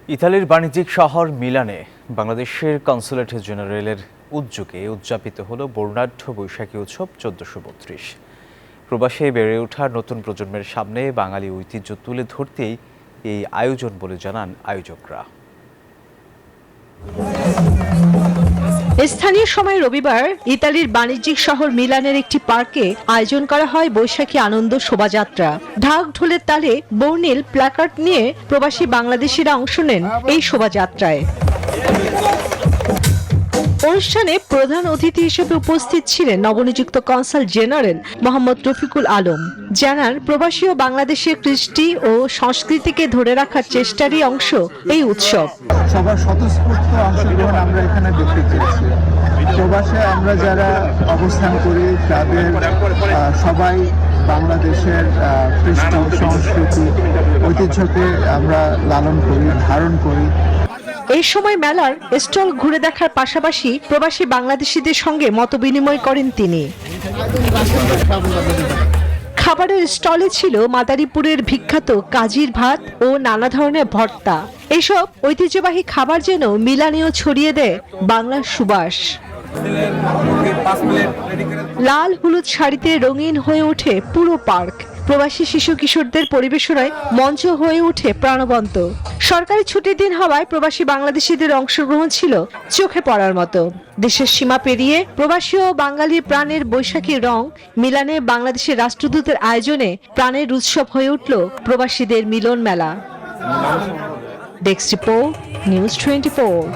ইতালির বাণিজ্যিক শহর মিলানে বাংলাদেশের কনসুলেট জেনারেলের উদ্যোগে উদযাপিত হলো বর্ণাঢ্য বৈশাখী উৎসব ১৪৩২। প্রবাসে বেড়ে ওঠা নতুন প্রজন্মের সামনে বাঙালি ঐতিহ্য তুলে ধরতেই এই আয়োজন বলে জানান আয়োজকরা। স্থানীয় সময় রবিবার ইতালির বাণিজ্যিক শহর মিলানের একটি পার্কে আয়োজন করা হয় বৈশাখী আনন্দ শোভাযাত্রা। ঢাক ঢোলের তালে বর্ণিল প্ল্যাকার্ড নিয়ে প্রবাসী বাংলাদেশিরা অংশ নেন এই শোভাযাত্রায়। অনুষ্ঠানে প্রধান অতিথি হিসেবে উপস্থিত ছিলেন নবনিযুক্ত কনসাল জেনারেল মোহাম্মদ রফিকুল আলম। জানান, প্রবাসী ও বাংলাদেশের কৃষ্টি ও সংস্কৃতিকে ধরে রাখার চেষ্টারই অংশ এই উৎসব। সবার স্বতঃস্ফূর্ত অংশগ্রহণ আমরা এখানে দেখতে পেয়েছি। প্রবাসে আমরা যারা অবস্থান করি তাদের সবাই বাংলাদেশের কৃষ্টি সংস্কৃতি ঐতিহ্যকে আমরা লালন করি, ধারণ করি। এই সময় মেলার স্টল ঘুরে দেখার পাশাপাশি প্রবাসী বাংলাদেশিদের সঙ্গে মতবিনিময় করেন তিনি। খাবারের স্টলে ছিল মাদারীপুরের বিখ্যাত কাজির ভাত ও নানা ধরনের ভর্তা। এসব ঐতিহ্যবাহী খাবার যেন মিলানেও ছড়িয়ে দেয় বাংলার সুবাস। লাল হলুদ শাড়িতে রঙিন হয়ে ওঠে পুরো পার্ক। প্রবাসী শিশু কিশোরদের পরিবেশনায় মঞ্চ হয়ে ওঠে প্রাণবন্ত। সরকারি ছুটির দিন হওয়ায় প্রবাসী বাংলাদেশিদের অংশগ্রহণ ছিল চোখে পড়ার মতো। দেশের সীমা পেরিয়ে প্রবাসী ও বাঙালির প্রাণের বৈশাখী রং মিলানে বাংলাদেশের রাষ্ট্রদূতের আয়োজনে প্রাণের উৎসব হয়ে উঠল প্রবাসীদের মিলন মেলা। Desk report, news 24।